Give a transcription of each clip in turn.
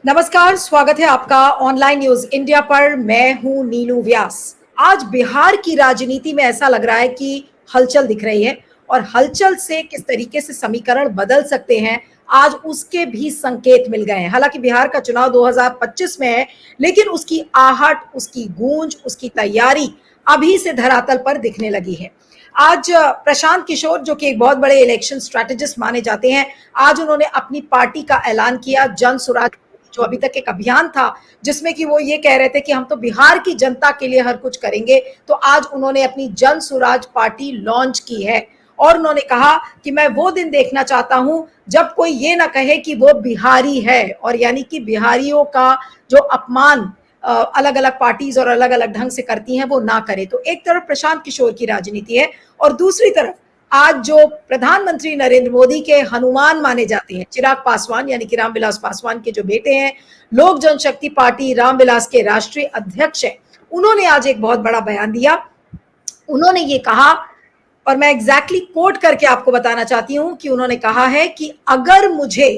नमस्कार, स्वागत है आपका ऑनलाइन न्यूज इंडिया पर। मैं हूं नीलू व्यास। आज बिहार की राजनीति में ऐसा लग रहा है कि हलचल दिख रही है और हलचल से किस तरीके से समीकरण बदल सकते हैं, आज उसके भी संकेत मिल गए हैं। हालांकि बिहार का चुनाव 2025 में है, लेकिन उसकी आहट, उसकी गूंज, उसकी तैयारी अभी से धरातल पर दिखने लगी है। आज प्रशांत किशोर, जो कि एक बहुत बड़े इलेक्शन स्ट्रैटेजिस्ट माने जाते हैं, आज उन्होंने अपनी पार्टी का ऐलान किया। जन सुराज, जो अभी तक एक अभियान था जिसमें कि वो ये कह रहे थे कि हम तो बिहार की जनता के लिए हर कुछ करेंगे, तो आज उन्होंने अपनी जन सुराज पार्टी लॉन्च की है और उन्होंने कहा कि मैं वो दिन देखना चाहता हूं जब कोई ये ना कहे कि वो बिहारी है, और यानी कि बिहारियों का जो अपमान अलग अलग पार्टीज और अलग अलग ढंग से करती हैं वो ना करे। तो एक तरफ प्रशांत किशोर की राजनीति है और दूसरी तरफ आज जो प्रधानमंत्री नरेंद्र मोदी के हनुमान माने जाते हैं, चिराग पासवान, यानी कि रामविलास पासवान के जो बेटे हैं, लोक जनशक्ति पार्टी रामविलास के राष्ट्रीय अध्यक्ष हैं, उन्होंने आज एक बहुत बड़ा बयान दिया। उन्होंने ये कहा, और मैं एग्जैक्टली कोट करके आपको बताना चाहती हूं कि उन्होंने कहा है कि अगर मुझे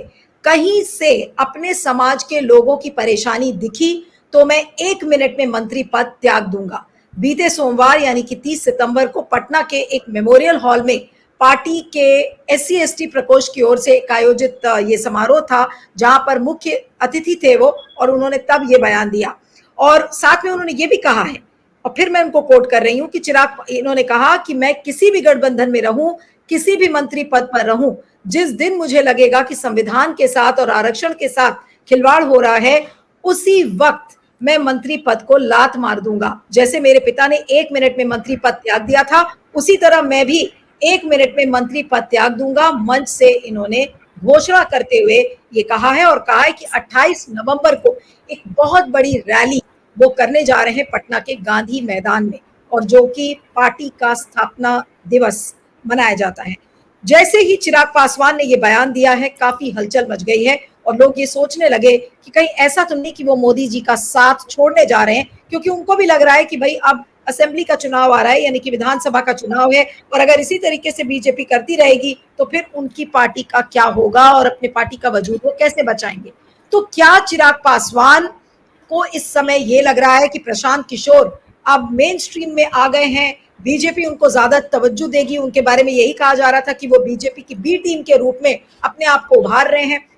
कहीं से अपने समाज के लोगों की परेशानी दिखी तो मैं 1 मिनट में मंत्री पद त्याग दूंगा। बीते सोमवार यानी कि 30 सितंबर को पटना के एक मेमोरियल हॉल में पार्टी के SC ST प्रकोष्ठ की ओर से एक आयोजित ये समारोह था, जहां पर मुख्य अतिथि थे वो, और उन्होंने तब ये बयान दिया। और साथ में उन्होंने ये भी कहा है, और फिर मैं उनको कोट कर रही हूं कि चिराग, इन्होंने कहा कि मैं किसी भी गठबंधन में रहूं, किसी भी मंत्री पद पर रहूं, जिस दिन मुझे लगेगा कि संविधान के साथ और आरक्षण के साथ खिलवाड़ हो रहा है, उसी वक्त मैं मंत्री पद को लात मार दूंगा। जैसे मेरे पिता ने 1 मिनट में मंत्री पद त्याग दिया था, उसी तरह मैं भी 1 मिनट में मंत्री पद त्याग दूंगा। मंच से इन्होंने घोषणा करते हुए ये कहा है, और कहा है कि 28 नवंबर को एक बहुत बड़ी रैली वो करने जा रहे हैं पटना के गांधी मैदान में, और जो कि पार्टी का स्थापना दिवस मनाया जाता है। जैसे ही चिराग पासवान ने ये बयान दिया है, काफी हलचल मच गई है और लोग ये सोचने लगे कि कहीं ऐसा तो नहीं कि वो मोदी जी का साथ छोड़ने जा रहे हैं, क्योंकि उनको भी लग रहा है कि भाई अब असेंबली का चुनाव आ रहा है, यानी कि विधानसभा का चुनाव है, और अगर इसी तरीके से बीजेपी करती रहेगी तो फिर उनकी पार्टी का क्या होगा और अपने पार्टी का वजूद वो कैसे बचाएंगे। तो क्या चिराग पासवान को इस समय ये लग रहा है कि प्रशांत किशोर अब मेन स्ट्रीम में आ गए हैं, बीजेपी उनको ज्यादा तवज्जो देगी? उनके बारे में यही कहा जा रहा था कि वो बीजेपी की बी टीम के रूप में अपने आप को उभार रहे हैं।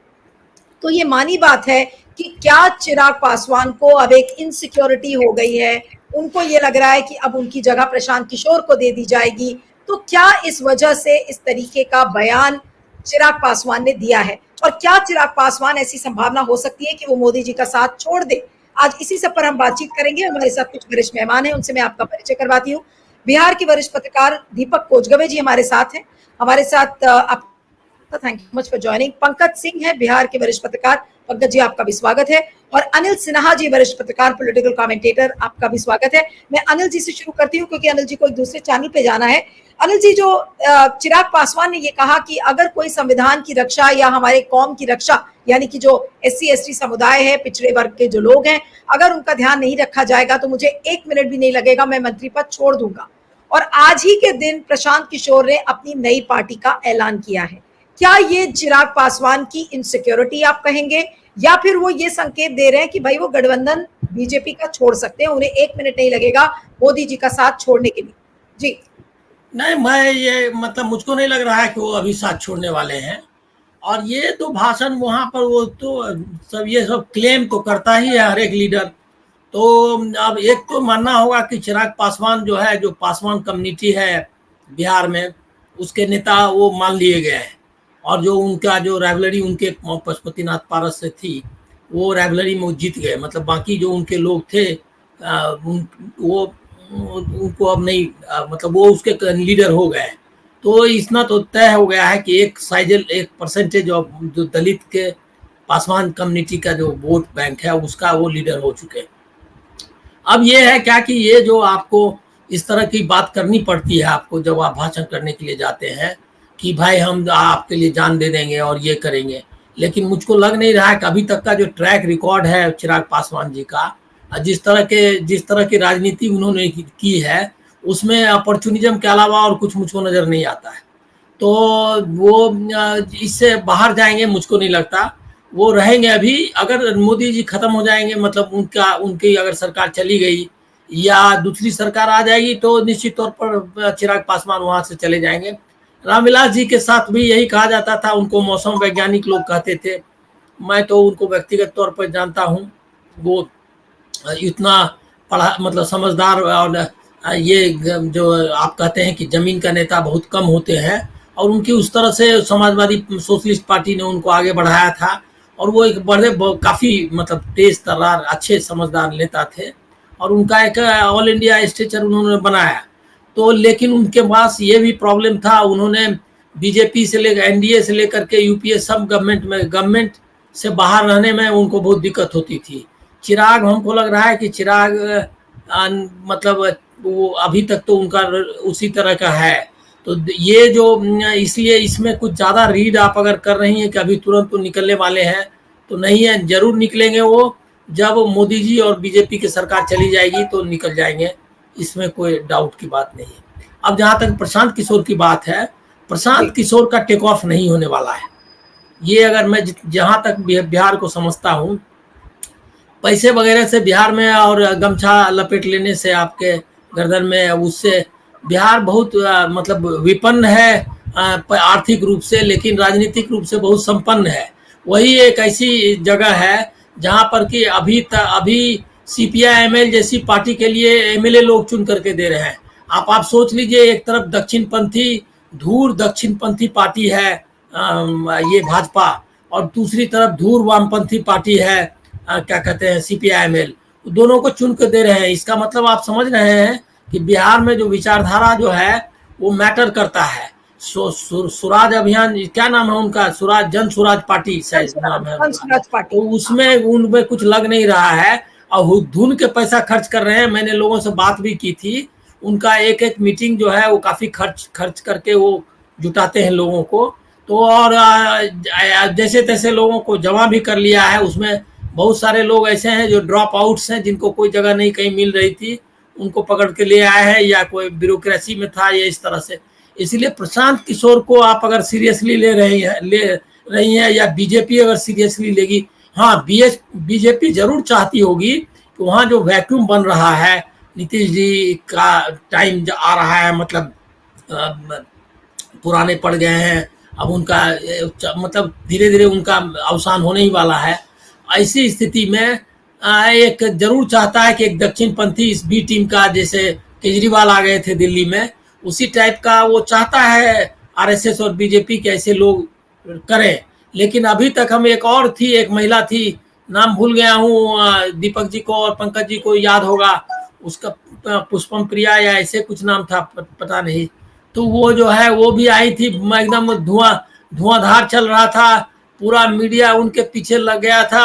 तो ये मानी बात है कि क्या चिराग पासवान को अब एक इनसिक्योरिटी हो गई है, उनको ये लग रहा है कि अब उनकी जगह प्रशांत किशोर को दे दी जाएगी। तो क्या इस वजह से इस तरीके का बयान चिराग पासवान ने दिया है, और क्या चिराग पासवान, ऐसी संभावना हो सकती है कि वो मोदी जी का साथ छोड़ दे? आज इसी सब पर हम बातचीत करेंगे। हमारे साथ कुछ वरिष्ठ मेहमान हैं, उनसे मैं आपका परिचय करवाती हूँ। बिहार के वरिष्ठ पत्रकार दीपक कोचगवे जी हमारे साथ हैं। हमारे साथ thank you much for joining. Pankaj Singh है, बिहार के वरिष्ठ पत्रकार। पंकज जी, आपका भी स्वागत है। और अनिल सिन्हा जी, वरिष्ठ पत्रकार, पॉलिटिकल कमेंटेटर, आपका भी स्वागत है। मैं अनिल जी से शुरू करती हूँ क्योंकि अनिल जी को एक दूसरे चैनल पे जाना है। अनिल जी, जो चिराग पासवान ने ये कहा कि अगर कोई संविधान की रक्षा या हमारे कौम की रक्षा, यानी कि जो SC ST समुदाय है, पिछड़े वर्ग के जो लोग हैं, अगर उनका ध्यान नहीं रखा जाएगा तो मुझे 1 मिनट भी नहीं लगेगा, मैं मंत्री पद छोड़ दूंगा। और आज ही के दिन प्रशांत किशोर ने अपनी नई पार्टी का ऐलान किया है। क्या ये चिराग पासवान की इनसिक्योरिटी आप कहेंगे, या फिर वो ये संकेत दे रहे हैं कि भाई वो गठबंधन बीजेपी का छोड़ सकते हैं, उन्हें 1 मिनट नहीं लगेगा मोदी जी का साथ छोड़ने के लिए? जी नहीं, मैं ये मतलब मुझको नहीं लग रहा है कि वो अभी साथ छोड़ने वाले हैं। और ये तो भाषण वहाँ पर वो तो सब ये सब क्लेम तो करता ही है हर एक लीडर। तो अब एक तो मानना होगा कि चिराग पासवान जो है, जो पासवान कम्युनिटी है बिहार में, उसके नेता वो मान लिए गए हैं। और जो उनका जो राइवलरी उनके पशुपतिनाथ पारस से थी, वो राइवलरी में जीत गए। मतलब बाकी जो उनके लोग थे वो उनको अब नहीं, मतलब वो उसके लीडर हो गए। तो इतना तो तय हो गया है कि एक परसेंटेज ऑफ जो दलित के पासवान कम्युनिटी का जो वोट बैंक है उसका वो लीडर हो चुके हैं। अब ये है क्या कि ये जो आपको इस तरह की बात करनी पड़ती है आपको जब आप भाषण करने के लिए जाते हैं कि भाई हम आपके लिए जान दे देंगे और ये करेंगे। लेकिन मुझको लग नहीं रहा है कि अभी तक का जो ट्रैक रिकॉर्ड है चिराग पासवान जी का, जिस तरह की राजनीति उन्होंने की है, उसमें अपॉर्चुनिज्म के अलावा और कुछ मुझको नजर नहीं आता है। तो वो इससे बाहर जाएंगे मुझको नहीं लगता। वो रहेंगे अभी। अगर मोदी जी खत्म हो जाएंगे, मतलब उनकी अगर सरकार चली गई या दूसरी सरकार आ जाएगी, तो निश्चित तौर पर चिराग पासवान वहां से चले जाएंगे। रामविलास जी के साथ भी यही कहा जाता था, उनको मौसम वैज्ञानिक लोग कहते थे। मैं तो उनको व्यक्तिगत तौर पर जानता हूँ, वो इतना पढ़ा, मतलब समझदार, और ये जो आप कहते हैं कि जमीन का नेता बहुत कम होते हैं, और उनकी उस तरह से समाजवादी सोशलिस्ट पार्टी ने उनको आगे बढ़ाया था, और वो एक काफी मतलब तेज तर्रार अच्छे समझदार नेता थे, और उनका एक ऑल इंडिया स्टेचर उन्होंने बनाया। तो लेकिन उनके पास ये भी प्रॉब्लम था, उन्होंने बीजेपी से लेकर एनडीए से लेकर के यूपीए सब गवर्नमेंट से बाहर रहने में उनको बहुत दिक्कत होती थी। चिराग, हमको लग रहा है कि चिराग मतलब वो अभी तक तो उनका उसी तरह का है। तो ये जो इसलिए इसमें कुछ ज़्यादा रीड आप अगर कर रही हैं कि अभी तुरंत तो निकलने वाले हैं, तो नहीं है, जरूर निकलेंगे वो। जब मोदी जी और बीजेपी की सरकार चली जाएगी तो निकल जाएंगे, इसमें कोई डाउट की बात नहीं है। अब जहाँ तक प्रशांत किशोर की बात है, जी। प्रशांत किशोर का टेक ऑफ नहीं होने वाला है। ये अगर मैं जहाँ तक बिहार को समझता हूँ, पैसे वगैरह से बिहार में और गमछा लपेट लेने से आपके गर्दन में, उससे बिहार बहुत मतलब विपन्न है आर्थिक रूप से, लेकिन राजनीतिक रूप से बहुत संपन्न है। वही एक ऐसी जगह है जहाँ पर कि अभी सीपीआई एमएल जैसी पार्टी के लिए एमएलए लोग चुन करके दे रहे हैं। आप सोच लीजिए, एक तरफ धूर दक्षिणपंथी पार्टी है ये भाजपा, और दूसरी तरफ धूर वामपंथी पार्टी है क्या कहते हैं सीपीआईएमएल। दोनों को चुन के दे रहे हैं। इसका मतलब आप समझ रहे हैं कि बिहार में जो विचारधारा जो है वो मैटर करता है। स्वराज अभियान, क्या नाम है उनका, स्वराज, जन स्वराज पार्टी शायद नाम है उनका। स्वराज पार्टी। तो उसमें उनमें कुछ लग नहीं रहा है, और धुन के पैसा खर्च कर रहे हैं। मैंने लोगों से बात भी की थी, उनका एक एक मीटिंग जो है वो काफी खर्च करके वो जुटाते हैं लोगों को। तो और जैसे तैसे लोगों को जमा भी कर लिया है। उसमें बहुत सारे लोग ऐसे हैं जो ड्रॉप आउट्स हैं, जिनको कोई जगह नहीं कहीं मिल रही थी, उनको पकड़ के ले आए हैं, या कोई ब्यूरोक्रेसी में था, या इस तरह से। इसलिए प्रशांत किशोर को आप अगर सीरियसली ले रही हैं, या बीजेपी अगर सीरियसली लेगी, हाँ, बीजेपी जरूर चाहती होगी कि वहाँ जो वैक्यूम बन रहा है, नीतीश जी का टाइम आ रहा है, मतलब पुराने पड़ गए हैं, अब उनका मतलब धीरे धीरे उनका अवसान होने ही वाला है। ऐसी स्थिति में एक जरूर चाहता है कि एक दक्षिणपंथी इस बी टीम का, जैसे केजरीवाल आ गए थे दिल्ली में, उसी टाइप का वो चाहता है आरएसएस और बीजेपी के ऐसे लोग करें। लेकिन अभी तक हम एक महिला थी, नाम भूल गया हूँ, दीपक जी को और पंकज जी को याद होगा उसका, पुष्पम प्रिया या ऐसे कुछ नाम था, पता नहीं। तो वो जो है वो भी आई थी, एकदम धुआंधार चल रहा था, पूरा मीडिया उनके पीछे लग गया था।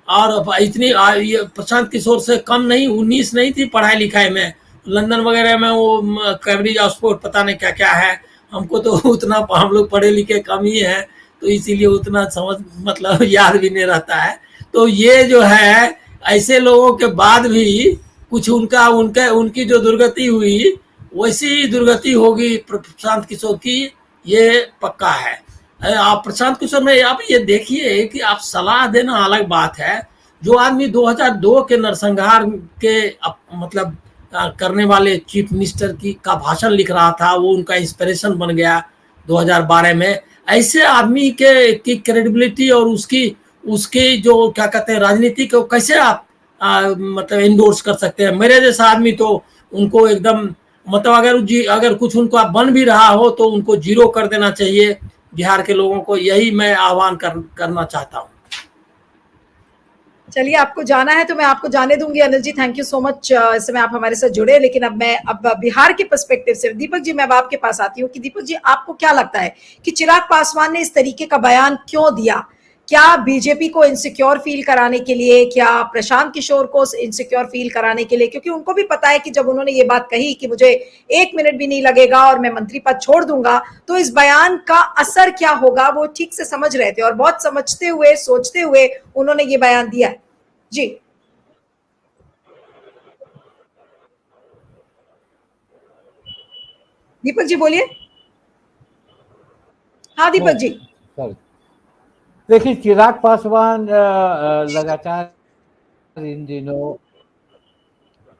और इतनी ये प्रशांत किशोर से कम नहीं, 19 नहीं थी पढ़ाई लिखाई में, लंदन वगैरह में वो कैम्ब्रिज ऑक्सफोर्ड पता नहीं क्या क्या है। हमको तो उतना, हम लोग पढ़े लिखे कम ही है, तो इसीलिए उतना समझ मतलब याद भी नहीं रहता है। तो ये जो है, ऐसे लोगों के बाद भी कुछ उनकी जो दुर्गति हुई, वैसी ही दुर्गति होगी प्रशांत किशोर की, ये पक्का है। आप प्रशांत किशोर में आप ये देखिए कि आप सलाह देना अलग बात है। जो आदमी 2002 के नरसंहार के मतलब करने वाले चीफ मिनिस्टर का भाषण लिख रहा था, वो उनका इंस्पिरेशन बन गया 2012 में। ऐसे आदमी की क्रेडिबिलिटी और उसकी जो क्या कहते हैं राजनीति को कैसे आप मतलब इंडोर्स कर सकते हैं। मेरे जैसा आदमी तो उनको एकदम, मतलब अगर कुछ उनको बन भी रहा हो तो उनको जीरो कर देना चाहिए बिहार के लोगों को। यही मैं आह्वान करना चाहता हूँ। चलिए, आपको जाना है तो मैं आपको जाने दूंगी Anil ji. Thank you so much, इस समय आप हमारे साथ जुड़े। लेकिन अब बिहार के पर्सपेक्टिव से दीपक जी, मैं अब आपके पास आती हूँ कि दीपक जी, आपको क्या लगता है कि चिराग पासवान ने इस तरीके का बयान क्यों दिया? क्या बीजेपी को इनसिक्योर फील कराने के लिए, क्या प्रशांत किशोर को इनसिक्योर फील कराने के लिए? क्योंकि उनको भी पता है कि जब उन्होंने ये बात कही कि मुझे 1 मिनट भी नहीं लगेगा और मैं मंत्री पद छोड़ दूंगा, तो इस बयान का असर क्या होगा, वो ठीक से समझ रहे थे और बहुत समझते हुए, सोचते हुए उन्होंने ये बयान दिया है। जी, दीपक जी बोलिए। हाँ, दीपक हाँ जी। सर, देखिए, चिराग पासवान लगातार इन दिनों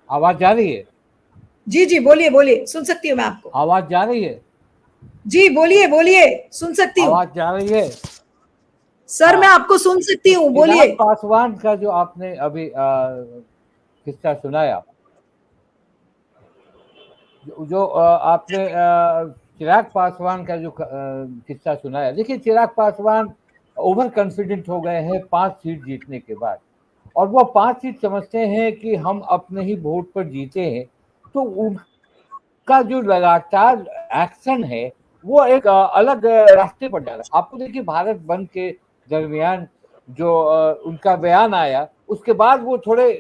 आवाज जा रही है? जी जी, बोलिए बोलिए, सुन सकती हूँ मैं आपको। आवाज जा रही है? जी बोलिए बोलिए, सुन सकती हूँ। आवाज जा रही है? सर मैं हाँ। आपको सुन सकती तो हूँ, चिराग बोलिए। पासवान का जो आपने अभी किस्सा सुनाया, जो आपने चिराग पासवान का जो किस्सा सुनाया, देखिए चिराग पासवान ओवर कॉन्फिडेंट हो गए हैं 5 सीट जीतने के बाद, और वो 5 सीट समझते हैं कि हम अपने ही वोट पर जीते हैं। तो उनका जो लगातार एक्शन है वो एक अलग रास्ते पर जा रहा है। आपको देखिए, भारत बंद के दरमियान जो उनका बयान आया, उसके बाद वो थोड़े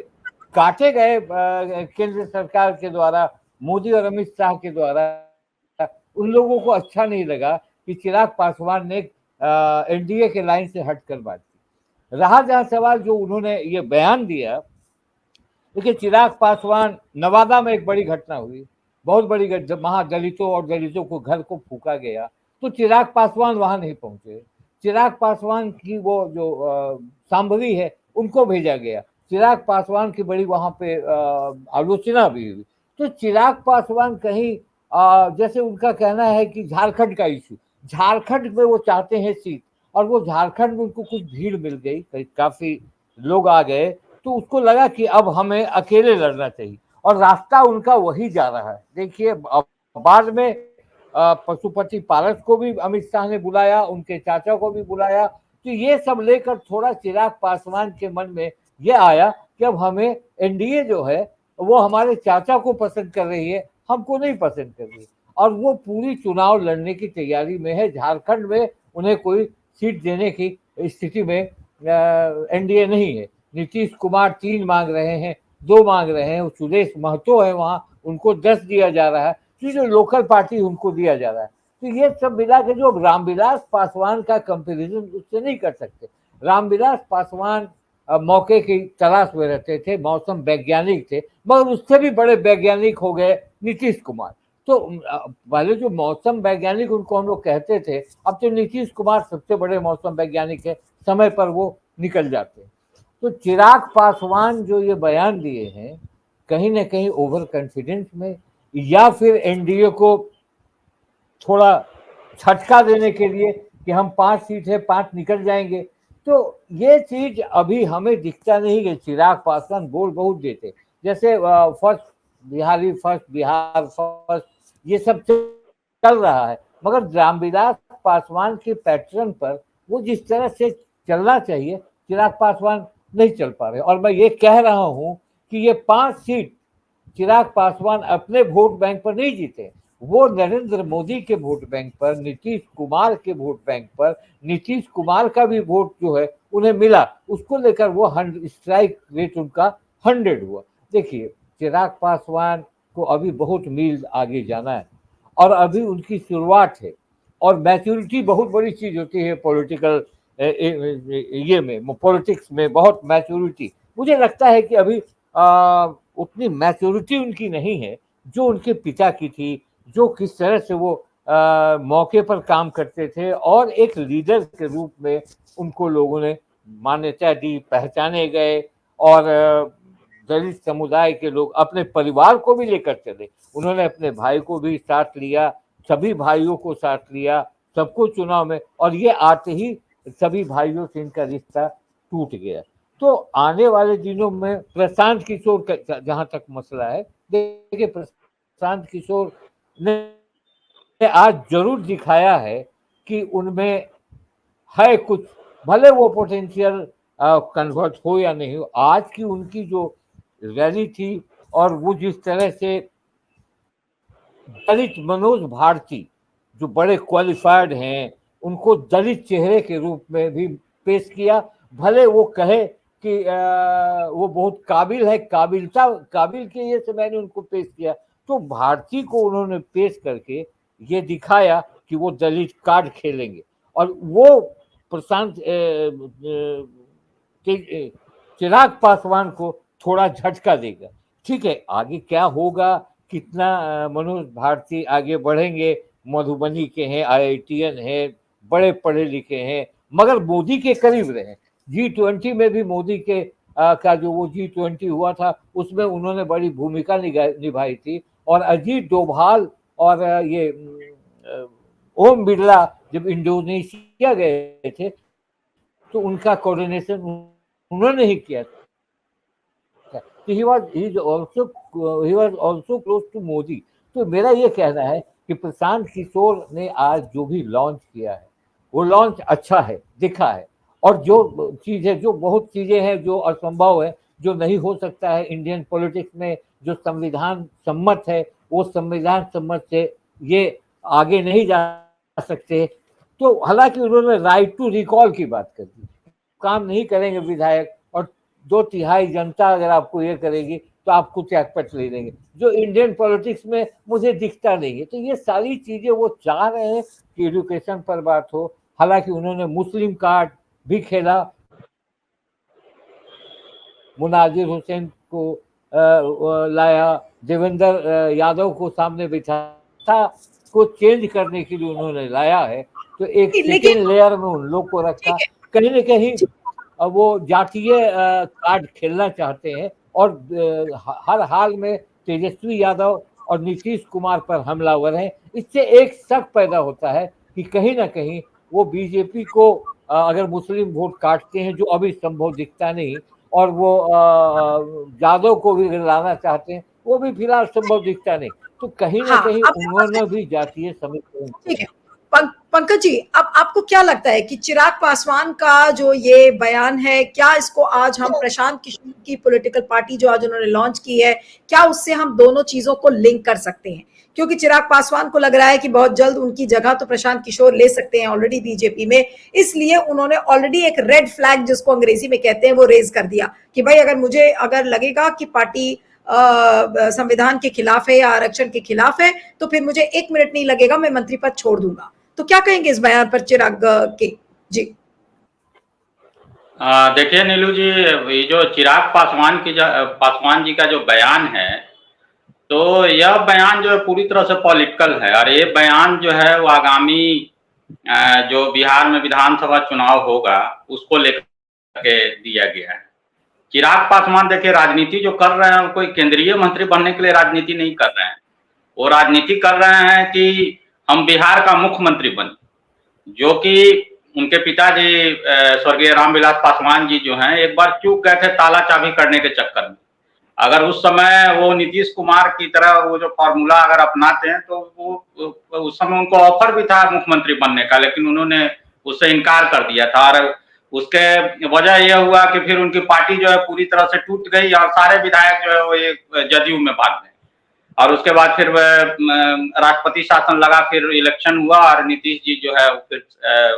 काटे गए केंद्र सरकार के द्वारा, मोदी और अमित शाह के द्वारा। उन लोगों को अच्छा नहीं लगा कि चिराग पासवान ने एनडीए के लाइन से हटकर बात की। रहा जहां सवाल जो उन्होंने ये बयान दिया, देखिए चिराग पासवान, नवादा में एक बड़ी घटना हुई, बहुत बड़ी घटना, वहां दलितों और दलितों को घर को फूका गया, तो चिराग पासवान वहां नहीं पहुंचे। चिराग पासवान की वो जो सांभवी है उनको भेजा गया, चिराग पासवान की बड़ी वहां पे आलोचना भी हुई। तो चिराग पासवान कहीं जैसे उनका कहना है कि झारखंड का इशू, झारखंड में वो चाहते हैं सीट, और वो झारखंड में उनको कुछ भीड़ मिल गई, काफी लोग आ गए, तो उसको लगा कि अब हमें अकेले लड़ना चाहिए, और रास्ता उनका वही जा रहा है। देखिए, बाद में पशुपति पारस को भी अमित शाह ने बुलाया, उनके चाचा को भी बुलाया, तो ये सब लेकर थोड़ा चिराग पासवान के मन में ये आया कि अब हमें एनडीए जो है वो हमारे चाचा को पसंद कर रही है, हमको नहीं पसंद कर रही, और वो पूरी चुनाव लड़ने की तैयारी में है। झारखंड में उन्हें कोई सीट देने की स्थिति में एनडीए नहीं है। नीतीश कुमार 3 मांग रहे हैं, 2 मांग रहे हैं, सुदेश महतो है वहां, उनको 10 दिया जा रहा है, तो जो लोकल पार्टी उनको दिया जा रहा है। तो ये सब मिला के जो रामविलास पासवान का कंपैरिजन उससे नहीं कर सकते। रामविलास पासवान मौके की तलाश में रहते थे, मौसम वैज्ञानिक थे, मगर उससे भी बड़े वैज्ञानिक हो गए नीतीश कुमार। तो पहले जो मौसम वैज्ञानिक उनको हम लोग कहते थे, अब तो नीतीश कुमार सबसे बड़े मौसम वैज्ञानिक है, समय पर वो निकल जाते हैं। तो चिराग पासवान जो ये बयान दिए हैं, कहीं ना कहीं ओवर कॉन्फिडेंस में, या फिर एनडीए को थोड़ा झटका देने के लिए कि हम 5 सीट है, 5 निकल जाएंगे, तो ये चीज अभी हमें दिखता नहीं है। चिराग पासवान बोल बहुत देते, जैसे first Bihari first, Bihar first, ये सब चल रहा है, मगर रामविलास पासवान के पैटर्न पर वो जिस तरह से चलना चाहिए, चिराग पासवान नहीं चल पा रहे। और मैं ये कह रहा हूं कि ये 5 सीट चिराग पासवान अपने वोट बैंक पर नहीं जीते, वो नरेंद्र मोदी के वोट बैंक पर, नीतीश कुमार के वोट बैंक पर, नीतीश कुमार का भी वोट जो है उन्हें मिला, उसको लेकर वो स्ट्राइक रेट उनका 100 हुआ। देखिए, चिराग पासवान को अभी बहुत मील आगे जाना है, और अभी उनकी शुरुआत है, और मैच्योरिटी बहुत बड़ी चीज होती है पॉलिटिकल, ये में पॉलिटिक्स में बहुत मैच्योरिटी, मुझे लगता है कि अभी उतनी मैच्योरिटी उनकी नहीं है जो उनके पिता की थी, जो किस तरह से वो मौके पर काम करते थे, और एक लीडर के रूप में उनको लोगों ने मान्यता दी, पहचाने गए, और दलित समुदाय के लोग अपने परिवार को भी लेकर चले, उन्होंने अपने भाई को भी साथ लिया, सभी भाइयों को साथ लिया, सबको चुनाव में, और ये आते ही सभी भाइयों से इनका रिश्ता टूट गया। तो आने वाले दिनों में प्रशांत किशोर का जहां तक मसला है, देखिए प्रशांत किशोर ने आज जरूर दिखाया है कि उनमें है कुछ, भले वो पोटेंशियल कन्वर्ट हो या नहीं हो। आज की उनकी जो रैली थी, और वो जिस तरह से दलित मनोज भारती, जो बड़े क्वालिफाइड हैं, उनको दलित चेहरे के रूप में भी पेश किया, भले वो कहे कि वो बहुत काबिल है, काबिल के ये से मैंने उनको पेश किया, तो भारती को उन्होंने पेश करके ये दिखाया कि वो दलित कार्ड खेलेंगे, और वो प्रशांत चिराग पासवान को थोड़ा झटका देगा। ठीक है, आगे क्या होगा, कितना मनोज भारती आगे बढ़ेंगे, मधुबनी के हैं, आईआईटीएन है, बड़े पढ़े लिखे हैं, मगर मोदी के करीब रहे। G20 में भी मोदी के का जो वो G20 हुआ था उसमें उन्होंने बड़ी भूमिका निभाई थी। और अजीत डोभाल और ये ओम बिरला जब इंडोनेशिया गए थे तो उनका कोऑर्डिनेशन उन्होंने ही किया था। तो he was also close to Modi. तो मेरा ये कहना है कि प्रशांत किशोर ने आज जो भी लॉन्च किया है वो लॉन्च अच्छा है, दिखा है। और जो चीज है, जो बहुत चीजें हैं जो असंभव है, जो नहीं हो सकता है इंडियन पॉलिटिक्स में, जो संविधान सम्मत है, वो संविधान सम्मत से ये आगे नहीं जा सकते। तो हालांकि उन्होंने राइट टू रिकॉल की बात कर दी, काम नहीं करेंगे विधायक और 2/3 जनता अगर आपको ये करेगी तो आप कुछ एक्सपेक्ट ले लेंगे, जो इंडियन पॉलिटिक्स में मुझे दिखता नहीं है। तो ये सारी चीजें वो चाह रहे हैं कि एजुकेशन पर बात हो। हालांकि उन्होंने मुस्लिम कार्ड भी खेला, मुनाजिर हुसैन को लाया, देवेंद्र यादव को सामने बिठाया, को चेंज करने के लिए उन्होंने लाया है। तो एक सेकेंड लेयर में उन लोग को रखा, कहीं न कहीं वो जातीय कार्ड खेलना चाहते हैं। और हर हाल में तेजस्वी यादव और नीतीश कुमार पर हमलावर हैं। इससे एक शक पैदा होता है कि कहीं ना कहीं वो बीजेपी को अगर मुस्लिम वोट काटते हैं, जो अभी संभव दिखता नहीं, और वो यादव को भी लाना चाहते हैं, वो भी फिलहाल संभव दिखता नहीं। तो कहीं ना कहीं उन्होंने भी जातीय समीकरण। पंकज जी, अब आपको क्या लगता है कि चिराग पासवान का जो ये बयान है, क्या इसको आज हम प्रशांत किशोर की पॉलिटिकल पार्टी जो आज उन्होंने लॉन्च की है, क्या उससे हम दोनों चीजों को लिंक कर सकते हैं? क्योंकि चिराग पासवान को लग रहा है कि बहुत जल्द उनकी जगह तो प्रशांत किशोर ले सकते हैं ऑलरेडी बीजेपी में, इसलिए उन्होंने ऑलरेडी एक रेड फ्लैग जिसको अंग्रेजी में कहते हैं वो रेज कर दिया कि भाई अगर लगेगा कि पार्टी संविधान के खिलाफ है या आरक्षण के खिलाफ है तो फिर मुझे 1 मिनट नहीं लगेगा, मैं मंत्री पद छोड़ दूंगा। तो क्या कहेंगे इस बयान पर चिराग के? जी देखिए नीलू जी, ये जो चिराग पासवान जी का जो बयान है, तो यह बयान जो है पूरी तरह से पॉलिटिकल है। और ये बयान जो है वो आगामी जो बिहार में विधानसभा चुनाव होगा उसको लेकर के दिया गया है। चिराग पासवान देखिए राजनीति जो कर रहे हैं, कोई केंद्रीय मंत्री बनने के लिए राजनीति नहीं कर रहे हैं। वो राजनीति कर रहे हैं कि हम बिहार का मुख्यमंत्री बने, जो कि उनके पिताजी स्वर्गीय रामविलास पासवान जी जो हैं एक बार चूक गए थे ताला चाबी करने के चक्कर में। अगर उस समय वो नीतीश कुमार की तरह वो जो फॉर्मूला अगर अपनाते हैं तो वो उस समय उनको ऑफर भी था मुख्यमंत्री बनने का, लेकिन उन्होंने उससे इनकार कर दिया था। और उसके वजह यह हुआ कि फिर उनकी पार्टी जो है पूरी तरह से टूट गई और सारे विधायक जो है वो एक जदयू में भाग गए। और उसके बाद फिर राष्ट्रपति शासन लगा, फिर इलेक्शन हुआ और नीतीश जी जो है फिर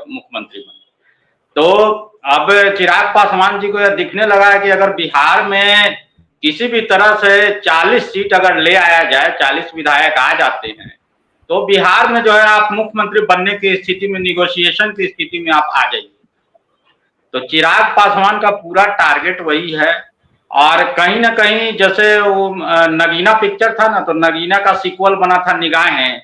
मुख्यमंत्री बने। तो अब चिराग पासवान जी को यह दिखने लगा है कि अगर बिहार में किसी भी तरह से 40 सीट अगर ले आया जाए, 40 विधायक आ जाते हैं, तो बिहार में जो है आप मुख्यमंत्री बनने की स्थिति में, निगोशिएशन की स्थिति में आप आ जाइए। तो चिराग पासवान का पूरा टारगेट वही है। और कहीं ना कहीं जैसे वो नगीना पिक्चर था ना, तो नगीना का सीक्वल बना था निगाहें,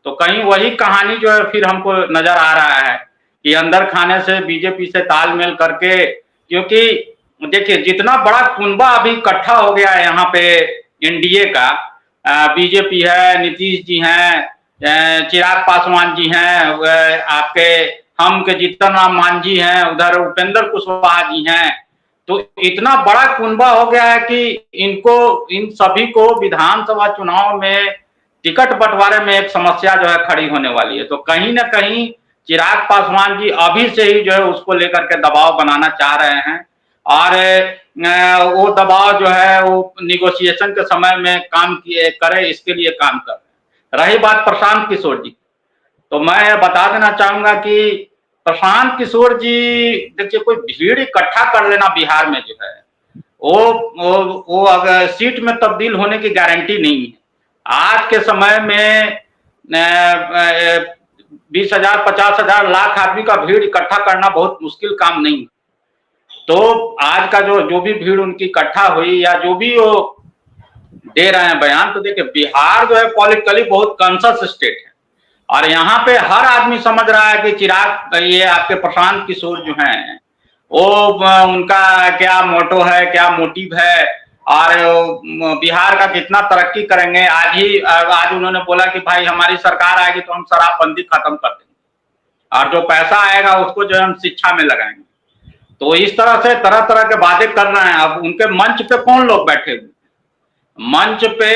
तो कहीं वही कहानी जो है फिर हमको नजर आ रहा है कि अंदर खाने से बीजेपी से तालमेल करके, क्योंकि देखिए जितना बड़ा कुनबा अभी इकट्ठा हो गया है यहाँ पे एनडीए का, बीजेपी है, नीतीश जी हैं, चिराग पासवान जी हैं, आपके हम के जीतन राम मांझी हैं, उधर उपेंद्र कुशवाहा जी हैं। तो इतना बड़ा कुनबा हो गया है कि इन सभी को विधानसभा चुनाव में टिकट बंटवारे में एक समस्या जो है खड़ी होने वाली है। तो कहीं ना कहीं चिराग पासवान जी अभी से ही जो है उसको लेकर के दबाव बनाना चाह रहे हैं, और वो दबाव जो है वो निगोशिएशन के समय में काम करे, इसके लिए काम कर रहे हैं। रही बात प्रशांत किशोर जी, तो मैं बता देना चाहूंगा कि प्रशांत किशोर जी देखिए कोई भीड़ इकट्ठा कर लेना बिहार में जो है वो अगर सीट में तब्दील होने की गारंटी नहीं है। आज के समय में 20,000, 50,000, लाख आदमी का भीड़ इकट्ठा करना बहुत मुश्किल काम नहीं। तो आज का जो भी भीड़ उनकी इकट्ठा हुई या जो भी वो दे रहे हैं बयान, तो देखिए बिहार जो है पॉलिटिकली बहुत कॉन्शियस स्टेट है। और यहाँ पे हर आदमी समझ रहा है कि चिराग, ये आपके प्रशांत किशोर जो हैं, वो उनका क्या मोटो है, क्या मोटिव है, और बिहार का कितना तरक्की करेंगे। आज उन्होंने बोला कि भाई हमारी सरकार आएगी तो हम शराबबंदी खत्म कर देंगे, और जो पैसा आएगा उसको जो हम शिक्षा में लगाएंगे। तो इस तरह से तरह तरह के वादे कर रहे हैं। अब उनके मंच पे कौन लोग बैठे हुए? मंच पे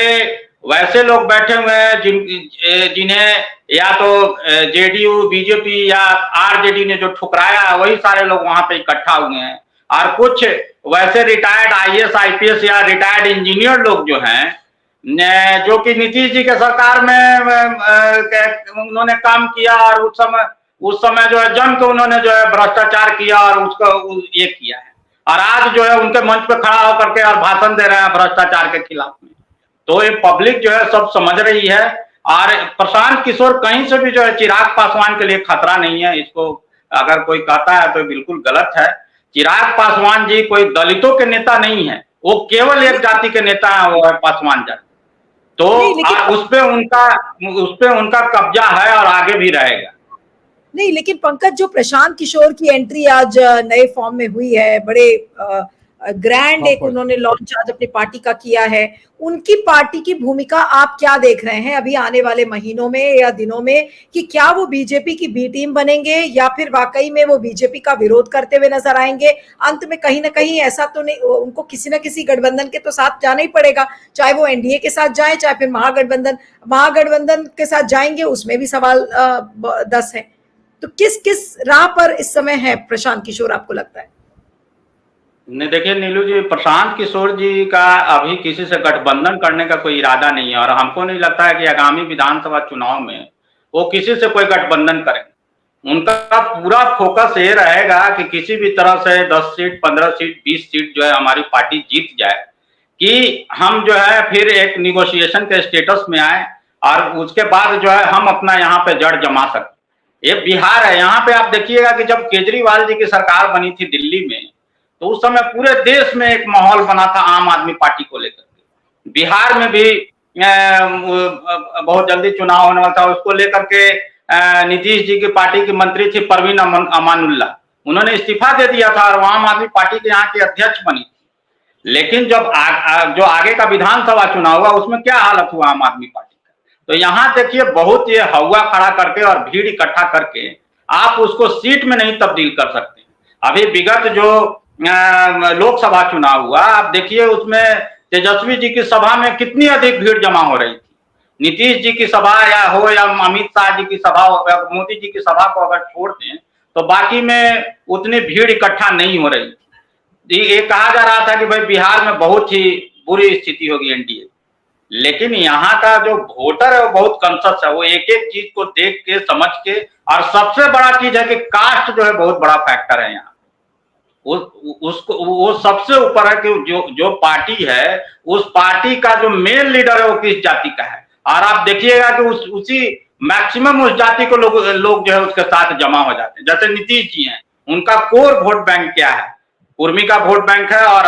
वैसे लोग बैठे हुए हैं जिन्हें या तो जेडीयू, बीजेपी या आरजेडी ने जो ठुकराया है, वही सारे लोग वहां पे इकट्ठा हुए हैं। और कुछ वैसे रिटायर्ड आईएएस, आईपीएस या रिटायर्ड इंजीनियर लोग जो हैं, जो कि नीतीश जी के सरकार में उन्होंने काम किया, और उस समय जो है जम के उन्होंने जो है भ्रष्टाचार किया और उसको ये किया है, और आज जो है उनके मंच पे खड़ा होकर के और भाषण दे रहे हैं भ्रष्टाचार के खिलाफ में। तो ये पब्लिक जो है सब समझ रही है। और प्रशांत किशोर कहीं से भी जो है चिराग पासवान के लिए खतरा नहीं है। इसको अगर कोई कहता है तो बिल्कुल गलत है। चिराग पासवान जी कोई दलितों के नेता नहीं है, वो केवल एक जाति के नेता है, वो है पासवान जाति। तो नहीं लेकिन उस पे उनका कब्जा है और आगे भी रहेगा। नहीं, लेकिन पंकज, जो प्रशांत किशोर की एंट्री आज नए फॉर्म में हुई है, बड़े ग्रैंड एक उन्होंने लॉन्च आज अपनी पार्टी का किया है, उनकी पार्टी की भूमिका आप क्या देख रहे हैं अभी आने वाले महीनों में या दिनों में, कि क्या वो बीजेपी की बी टीम बनेंगे या फिर वाकई में वो बीजेपी का विरोध करते हुए नजर आएंगे? अंत में कहीं ना कहीं ऐसा तो नहीं, उनको किसी ना किसी गठबंधन के तो साथ जाना ही पड़ेगा, चाहे वो एनडीए के साथ जाए चाहे फिर महागठबंधन के साथ जाएंगे, उसमें भी सवाल 10 है। तो किस किस राह पर इस समय है प्रशांत किशोर, आपको लगता है? नहीं, देखिए नीलू जी, प्रशांत किशोर जी का अभी किसी से गठबंधन करने का कोई इरादा नहीं है, और हमको नहीं लगता है कि आगामी विधानसभा चुनाव में वो किसी से कोई गठबंधन करेंगे। उनका पूरा फोकस ये रहेगा कि किसी भी तरह से 10 सीट, 15 सीट, 20 सीट जो है हमारी पार्टी जीत जाए, कि हम जो है फिर एक निगोशिएशन के स्टेटस में आए, और उसके बाद जो है हम अपना यहाँ पे जड़ जमा सकते। ये बिहार है, यहाँ पे आप देखिएगा कि जब केजरीवाल जी की सरकार बनी थी दिल्ली में, तो उस समय पूरे देश में एक माहौल बना था आम आदमी पार्टी को लेकर के। बिहार में भी बहुत जल्दी चुनाव होने वाला था, उसको लेकर के नीतीश जी की पार्टी की मंत्री थी परवीन अमानुल्लाह, उन्होंने इस्तीफा दे दिया था और आम आदमी पार्टी के यहाँ की अध्यक्ष बनी थी। लेकिन जब जो आगे का विधानसभा चुनाव हुआ, उसमें क्या हालत हुआ आम आदमी पार्टी का? तो यहाँ देखिए, बहुत ये हवा खड़ा करके और भीड़ इकट्ठा करके आप उसको सीट में नहीं तब्दील कर सकते। अभी विगत जो लोकसभा चुनाव हुआ, आप देखिए उसमें तेजस्वी जी की सभा में कितनी अधिक भीड़ जमा हो रही थी। नीतीश जी की सभा या अमित शाह जी की सभा हो या मोदी जी की सभा को अगर छोड़ दें, तो बाकी में उतनी भीड़ इकट्ठा नहीं हो रही थी। ये कहा जा रहा था कि भाई बिहार में बहुत ही बुरी स्थिति होगी एनडीए, लेकिन यहाँ का जो वोटर है वो बहुत कॉन्शियस है, वो एक एक चीज को देख के समझ के, और सबसे बड़ा चीज है कि कास्ट जो है बहुत बड़ा फैक्टर है यहाँ। उसको वो सबसे ऊपर है कि जो पार्टी है, उस पार्टी का जो मेन लीडर है वो किस जाति का है। और आप देखिएगा कि उसी मैक्सिमम उस जाति को लोग जो है उसके साथ जमा हो जाते हैं। जैसे नीतीश जी हैं, उनका कोर वोट बैंक क्या है? कुर्मी का वोट बैंक है और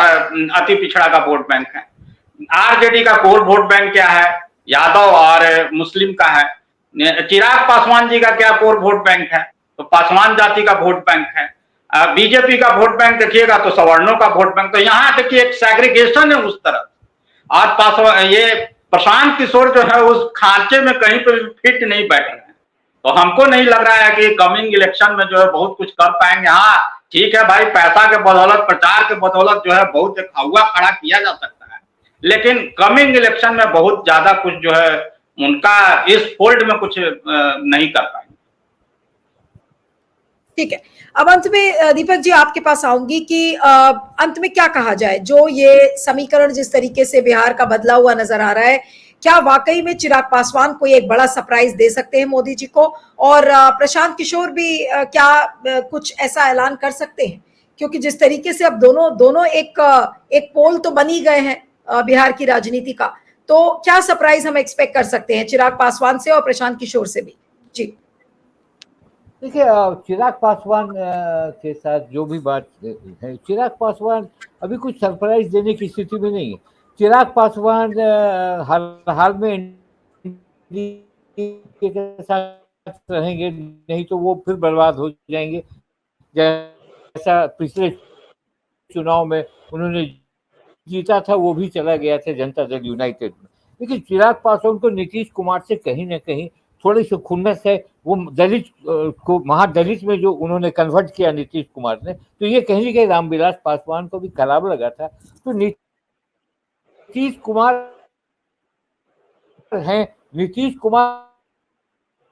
अति पिछड़ा का वोट बैंक है। आरजेडी का कोर वोट बैंक क्या है? यादव और मुस्लिम का है। चिराग पासवान जी का क्या कोर वोट बैंक है? तो पासवान जाति का वोट बैंक है। बीजेपी का वोट बैंक देखिएगा तो सवर्णों का वोट बैंक। तो यहाँ देखिए एक सेग्रीगेशन है उस तरह। आज ये प्रशांत किशोर जो है उस खांचे में कहीं पर फिट नहीं बैठ रहे हैं। तो हमको नहीं लग रहा है कि कमिंग इलेक्शन में जो है बहुत कुछ कर पाएंगे। हाँ ठीक है भाई, पैसा के बदौलत, प्रचार के बदौलत जो है बहुत एक हवा खड़ा किया जा सकता है, लेकिन कमिंग इलेक्शन में बहुत ज्यादा कुछ जो है उनका इस फोल्ड में कुछ नहीं कर पाएंगे। ठीक है, अब अंत में दीपक जी आपके पास आऊंगी कि अंत में क्या कहा जाए, जो ये समीकरण जिस तरीके से बिहार का बदला हुआ नजर आ रहा है, क्या वाकई में चिराग पासवान को एक बड़ा सरप्राइज दे सकते हैं मोदी जी को, और प्रशांत किशोर भी क्या कुछ ऐसा ऐलान कर सकते हैं? क्योंकि जिस तरीके से अब दोनों एक पोल तो बनी गए हैं बिहार की राजनीति का, तो क्या सरप्राइज हम एक्सपेक्ट कर सकते हैं चिराग पासवान से और प्रशांत किशोर से भी? जी देखिए, चिराग पासवान के साथ जो भी बात है, चिराग पासवान अभी कुछ सरप्राइज देने की स्थिति में नहीं है। चिराग पासवान हाल में के साथ रहेंगे, नहीं तो वो फिर बर्बाद हो जाएंगे, जैसा पिछले चुनाव में उन्होंने जीता था, वो भी चला गया था जनता दल यूनाइटेड में। लेकिन चिराग पासवान को नीतीश कुमार से कहीं ना कहीं थोड़ी सी खुन्नस है। वो दलित को महादलित में जो उन्होंने कन्वर्ट किया नीतीश कुमार ने, तो ये कहीं ना कहीं रामविलास पासवान को भी खराब लगा था। तो नीतीश कुमार हैं, नीतीश कुमार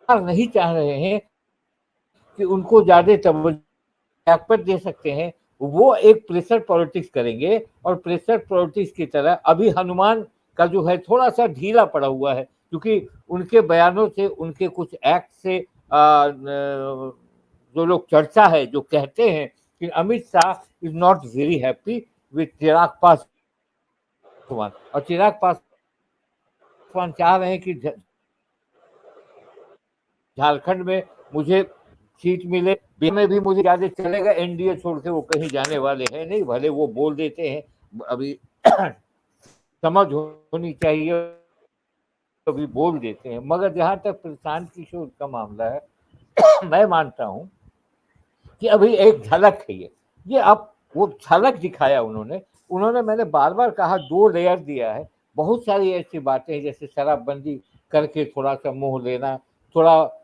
नहीं चाह रहे हैं कि उनको ज्यादा तवज्जो दे सकते हैं, वो एक प्रेशर पॉलिटिक्स करेंगे। और प्रेशर पॉलिटिक्स की तरह अभी हनुमान का जो है थोड़ा सा ढीला पड़ा हुआ है, क्योंकि उनके बयानों से, उनके कुछ एक्ट से जो लोग चर्चा है, जो कहते हैं कि Amit Shah is not very happy with Chirag Paswan, और चिराग पासवान चाह रहे हैं कि झारखंड में मुझे सीट मिले, बिहार में भी मुझे ज्यादा चलेगा, एनडीए छोड़ के वो कहीं जाने वाले हैं नहीं, भले वो बोल देते हैं, अभी समझ होनी चाहिए, अभी बोल देते हैं। मगर जहां तक प्रशांत किशोर का मामला है, मैं मानता हूं कि अभी एक झलक है, ये अब वो झलक दिखाया उन्होंने मैंने बार बार कहा 2 लेयर दिया है। बहुत सारी ऐसी बातें जैसे शराबबंदी करके थोड़ा सा मोह लेना, थोड़ा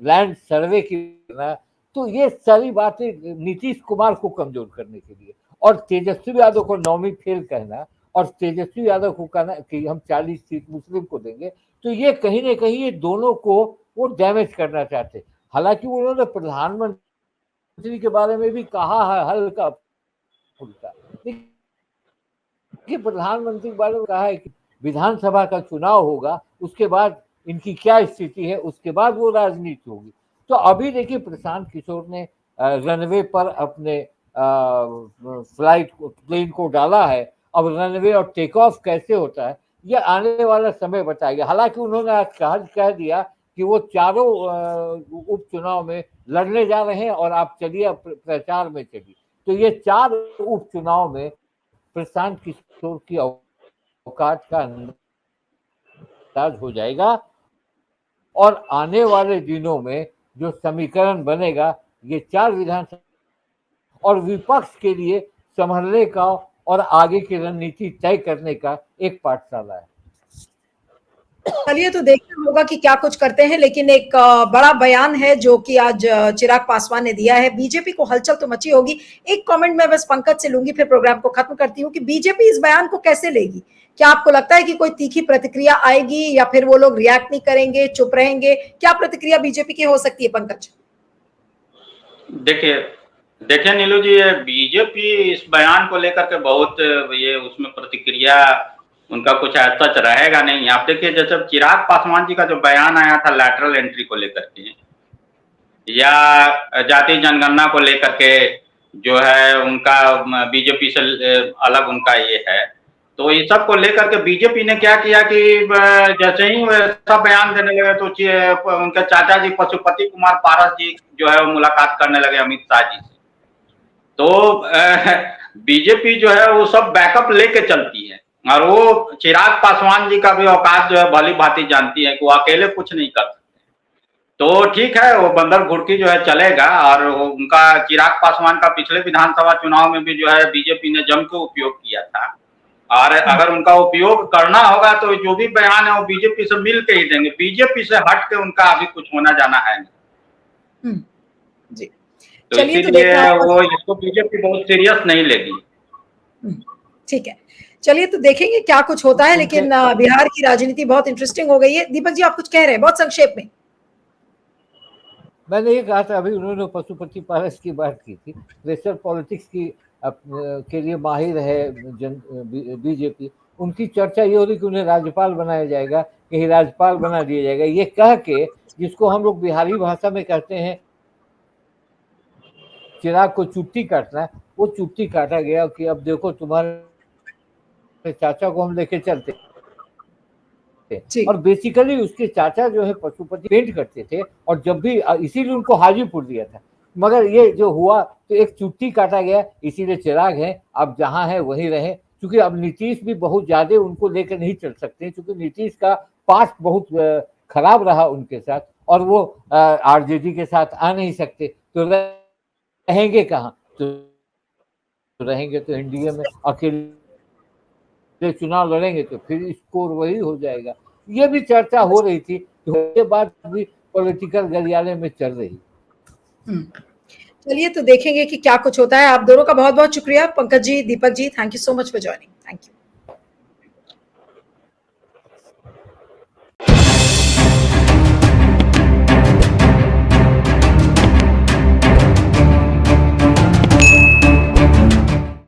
लैंड सर्वे की ना, तो ये सारी बातें नीतीश कुमार को कमजोर करने के लिए, और तेजस्वी यादव को नौवीं फेल कहना, और तेजस्वी यादव को कहना कि हम 40 सीट मुस्लिम को देंगे, तो ये कहीं ना कहीं ये दोनों को वो डैमेज करना चाहते। हालांकि उन्होंने प्रधानमंत्री के बारे में भी कहा है हल्का फुल्का, लेकिन प्रधानमंत्री के बारे में कहा है कि विधानसभा का चुनाव होगा, उसके बाद इनकी क्या स्थिति है, उसके बाद वो राजनीति होगी। तो अभी देखिए प्रशांत किशोर ने रनवे पर अपने प्लेन को डाला है। अब रनवे और टेक ऑफ कैसे होता है ये आने वाला समय बताएगा। हालांकि उन्होंने आज कह दिया कि वो चारों उपचुनाव में लड़ने जा रहे हैं और आप चलिए प्रचार में चलिए। तो ये 4 उपचुनाव में प्रशांत किशोर की औकात का अंदाज हो जाएगा, और आने वाले दिनों में जो समीकरण बनेगा, ये 4 विधानसभा और विपक्ष के लिए संभलने का और आगे की रणनीति तय करने का एक पाठशाला है। चलिए, तो देखना होगा कि क्या कुछ करते हैं। लेकिन एक बड़ा बयान है जो कि आज चिराग पासवान ने दिया है। बीजेपी को हलचल तो मची होगी। एक कमेंट मैं बस पंकज से लूंगी, फिर प्रोग्राम को खत्म करती हूँ, कि बीजेपी इस बयान को कैसे लेगी? क्या आपको लगता है कि कोई तीखी प्रतिक्रिया आएगी, या फिर वो लोग रिएक्ट नहीं करेंगे, चुप रहेंगे? क्या प्रतिक्रिया बीजेपी की हो सकती है, पंकज? देखिए नीलू जी, बीजेपी इस बयान को लेकर के बहुत ये उसमें प्रतिक्रिया उनका कुछ सच रहेगा नहीं। आप देखिए, जैसे चिराग पासवान जी का जो बयान आया था लैटरल एंट्री को लेकर के, या जाति जनगणना को लेकर के, जो है उनका बीजेपी से अलग उनका ये है, तो इस सब को लेकर के बीजेपी ने क्या किया कि जैसे ही वैसा बयान देने लगे तो उनके चाचा जी पशुपति कुमार पारस जी जो है वो मुलाकात करने लगे अमित शाह जी से। तो बीजेपी जो है वो सब बैकअप लेके चलती है, और वो चिराग पासवान जी का भी औकात जो है भली भांति जानती है कि वो अकेले कुछ नहीं कर सकते। तो ठीक है, वो बंदर घुड़की जो है चलेगा, और उनका चिराग पासवान का पिछले विधानसभा चुनाव में भी जो है बीजेपी ने जम के उपयोग किया था, और अगर उनका उपयोग करना होगा तो जो भी बयान है वो बीजेपी से मिल के ही देंगे। बीजेपी से हट के उनका अभी कुछ होना जाना है नहीं। जी, तो इसीलिए वो इसको बीजेपी बहुत सीरियस नहीं लेगी। ठीक है, चलिए तो देखेंगे क्या कुछ होता है। लेकिन बिहार की राजनीति बहुत इंटरेस्टिंग हो गई है। दीपक जी, आप कुछ कह रहे हैं बहुत संक्षेप में? मैंने ये कहा था, अभी उन्होंने पशुपति पारस की बात की थी, प्रेशर पॉलिटिक्स की के लिए माहिर है बीजेपी। उनकी चर्चा ये हो रही कि उन्हें राज्यपाल बनाया जाएगा, कहीं राज्यपाल बना दिया जाएगा, ये कह के, जिसको हम लोग बिहारी भाषा में कहते हैं चिराग को चुट्टी काटना, वो चुट्टी काटा गया कि अब देखो तुम्हारे चाचा को हम लेके चलते। और बेसिकली उसके चाचा जो है पशुपति पेंट करते थे, और जब भी इसीलिए उनको हाजीपुर दिया था। मगर ये जो हुआ तो एक चुट्टी काटा गया, इसीलिए चिराग है अब जहां है वहीं रहे। क्योंकि अब नीतीश भी बहुत ज्यादा उनको लेकर नहीं चल सकते, क्योंकि नीतीश का पास्ट बहुत खराब रहा उनके साथ, और वो आरजेडी के साथ आ नहीं सकते, तो रहेंगे कहाँ? तो रहेंगे तो एनडीए में अकेले चुनाव लड़ेंगे, तो फिर स्कोर वही हो जाएगा। ये भी चर्चा हो रही थी, ये बात भी पॉलिटिकल गलियारे में चल रही। चलिए, तो देखेंगे कि क्या कुछ होता है। आप दोनों का बहुत बहुत शुक्रिया, Pankaj ji, Deepak ji, thank you so much for joining. Thank you.